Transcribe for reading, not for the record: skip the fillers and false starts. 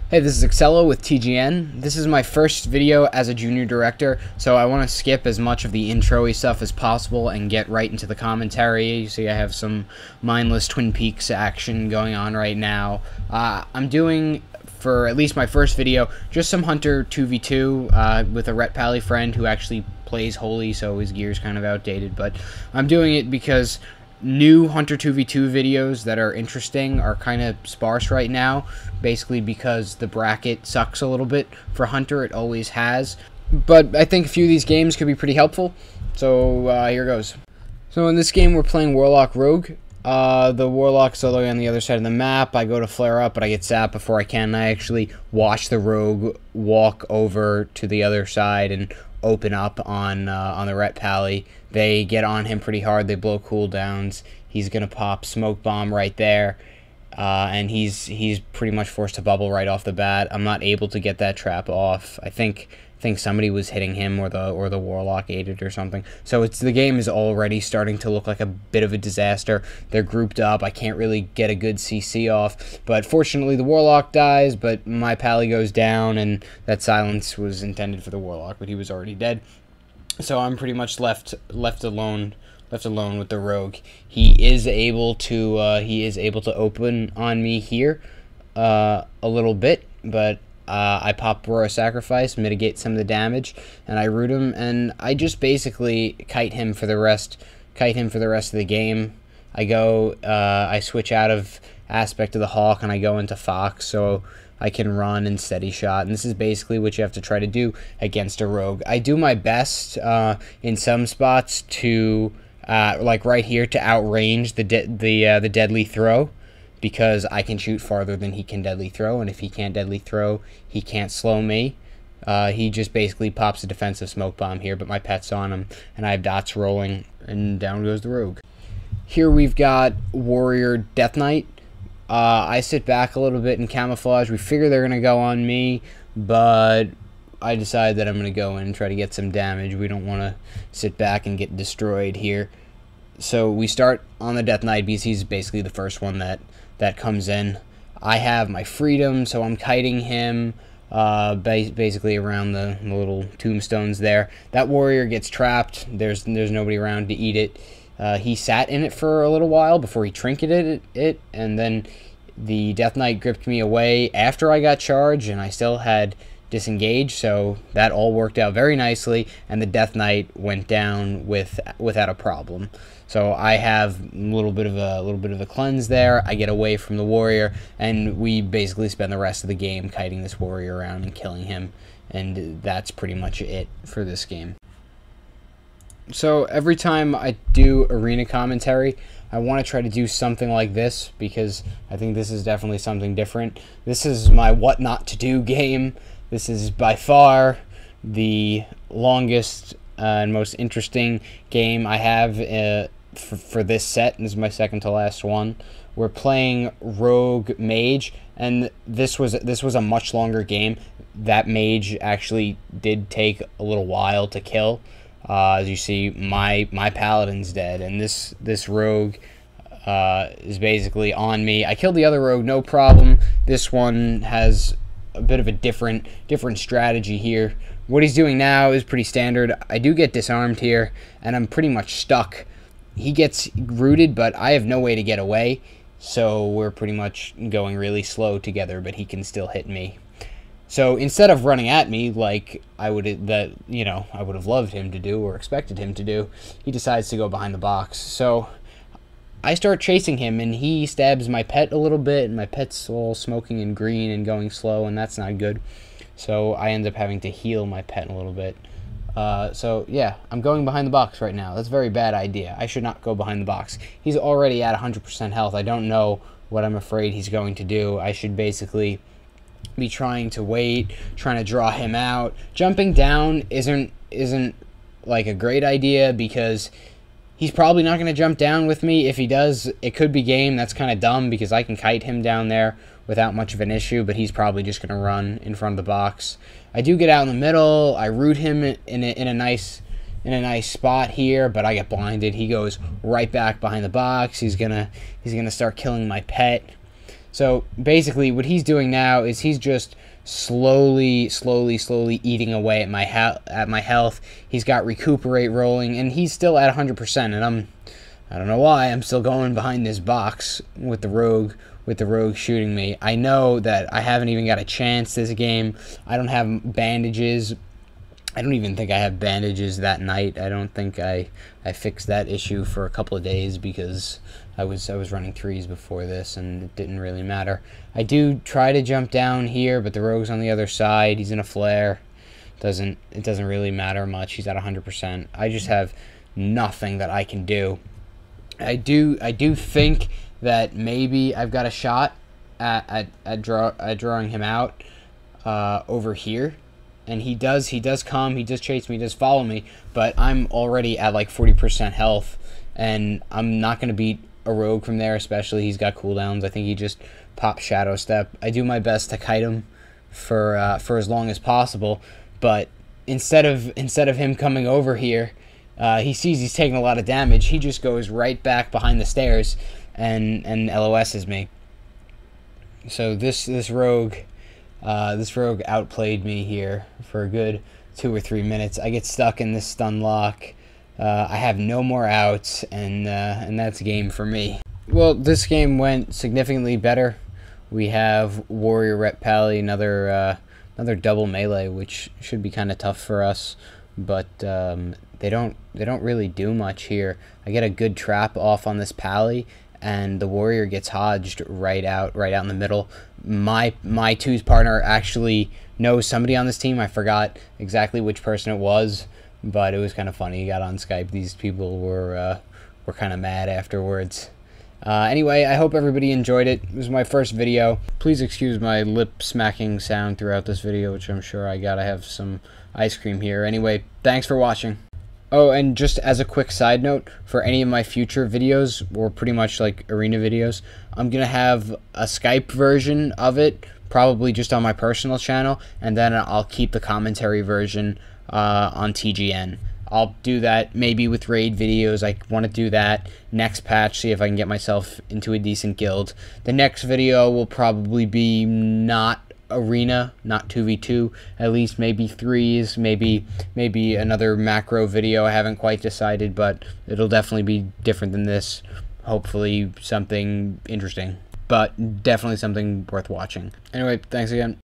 Hey, this is Axcella with TGN. This is my first video as a junior director, so I want to skip as much of the intro-y stuff as possible and get right into the commentary. You see I have some mindless Twin Peaks action going on right now. I'm doing, for at least my first video, just some Hunter 2v2 with a Ret Pally friend who actually plays Holy, so his gear's kind of outdated, but I'm doing it because new Hunter 2v2 videos that are interesting are kind of sparse right now, basically because the bracket sucks a little bit for Hunter. It always has, but I think a few of these games could be pretty helpful, so here goes. So in this game we're playing Warlock Rogue. The Warlock's all the way on the other side of the map. I go to flare up, but I get zapped before I can. I actually watch the Rogue walk over to the other side and open up on the Ret Pally. They get on him pretty hard. They blow cooldowns. He's gonna pop smoke bomb right there, and he's pretty much forced to bubble right off the bat. I'm not able to get that trap off. I think somebody was hitting him, or the Warlock ate it or something. So the game is already starting to look like a bit of a disaster. They're grouped up. I can't really get a good CC off, but fortunately the Warlock dies, but my Pally goes down, and that silence was intended for the Warlock, but he was already dead. So I'm pretty much left alone with the Rogue. He is able to open on me here a little bit, but I pop Roar of Sacrifice, mitigate some of the damage, and I root him, and I just basically kite him for the rest of the game. I switch out of Aspect of the Hawk and I go into Fox, so I can run and steady shot, and this is basically what you have to try to do against a Rogue. I do my best in some spots to like right here, to outrange the deadly throw, because I can shoot farther than he can deadly throw, and if he can't deadly throw, he can't slow me. He just basically pops a defensive smoke bomb here, but my pet's on him, and I have dots rolling, and down goes the Rogue. Here we've got Warrior Death Knight. I sit back a little bit in camouflage. We figure they're going to go on me, but I decide that I'm going to go in and try to get some damage. We don't want to sit back and get destroyed here. So we start on the Death Knight because he's basically the first one that comes in. I have my freedom, so I'm kiting him basically around the little tombstones there. That warrior gets trapped. There's nobody around to eat it. He sat in it for a little while before he trinketed it, and then the Death Knight gripped me away after I got charged, and I still had disengaged, so that all worked out very nicely, and the Death Knight went down without a problem. So I have a little bit of a cleanse there. I get away from the warrior, and we basically spend the rest of the game kiting this warrior around and killing him, and that's pretty much it for this game. So every time I do arena commentary, I want to try to do something like this, because I think this is definitely something different. This is my what not to do game. This is by far the longest and most interesting game I have for this set. This is my second to last one. We're playing Rogue Mage, and this was a much longer game. That Mage actually did take a little while to kill. As you see, my Paladin's dead, and this Rogue is basically on me. I killed the other Rogue, no problem. This one has a bit of a different strategy here. What he's doing now is pretty standard. I do get disarmed here, and I'm pretty much stuck. He gets rooted, but I have no way to get away, so we're pretty much going really slow together, but he can still hit me. So instead of running at me like I would have loved him to do or expected him to do, he decides to go behind the box. So I start chasing him, and he stabs my pet a little bit, and my pet's all smoking and green and going slow, and that's not good. So I end up having to heal my pet a little bit. So yeah, I'm going behind the box right now. That's a very bad idea. I should not go behind the box. He's already at 100% health. I don't know what I'm afraid he's going to do. I should basically be trying to wait, trying to draw him out. Jumping down isn't like a great idea, because he's probably not going to jump down with me. If he does, it could be game. That's kind of dumb, because I can kite him down there without much of an issue, but he's probably just going to run in front of the box. I do get out in the middle. I root him in a nice spot here, but I get blinded. He goes right back behind the box. He's gonna start killing my pet. So basically what he's doing now is he's just slowly eating away at my health. He's got recuperate rolling, and he's still at 100%, and I don't know why I'm still going behind this box with the rogue shooting me. I know that I haven't even got a chance this game. I don't have bandages. I don't even think I have bandages that night. I don't think I fixed that issue for a couple of days because I was running threes before this, and it didn't really matter. I do try to jump down here, but the rogue's on the other side. He's in a flare. It doesn't really matter much. He's at 100%. I just have nothing that I can do. I do think that maybe I've got a shot at drawing him out over here. And he does come, he does chase me, he does follow me, but I'm already at like 40% health, and I'm not going to beat a rogue from there, especially he's got cooldowns. I think he just pops Shadow Step. I do my best to kite him for as long as possible, but instead of him coming over here, he sees he's taking a lot of damage, he just goes right back behind the stairs and LOSs me. So this rogue outplayed me here for a good 2 or 3 minutes. I get stuck in this stun lock. I have no more outs, and that's game for me. Well, this game went significantly better. We have Warrior Rep Pally, another double melee, which should be kind of tough for us, but they don't really do much here. I get a good trap off on this Pally, and the warrior gets hodged right out in the middle. My twos partner actually knows somebody on this team. I forgot exactly which person it was, but it was kind of funny. He got on Skype. These people were kind of mad afterwards. Anyway, I hope everybody enjoyed it. It was my first video. Please excuse my lip smacking sound throughout this video, which I'm sure I gotta have some ice cream here. Anyway, thanks for watching. Oh, and just as a quick side note, for any of my future videos, or pretty much like arena videos, I'm going to have a Skype version of it, probably just on my personal channel, and then I'll keep the commentary version on TGN. I'll do that maybe with raid videos. I want to do that next patch, see if I can get myself into a decent guild. The next video will probably be not arena, not 2v2, at least maybe threes, maybe another macro video. I haven't quite decided, but it'll definitely be different than this. Hopefully something interesting, but definitely something worth watching. Anyway, thanks again.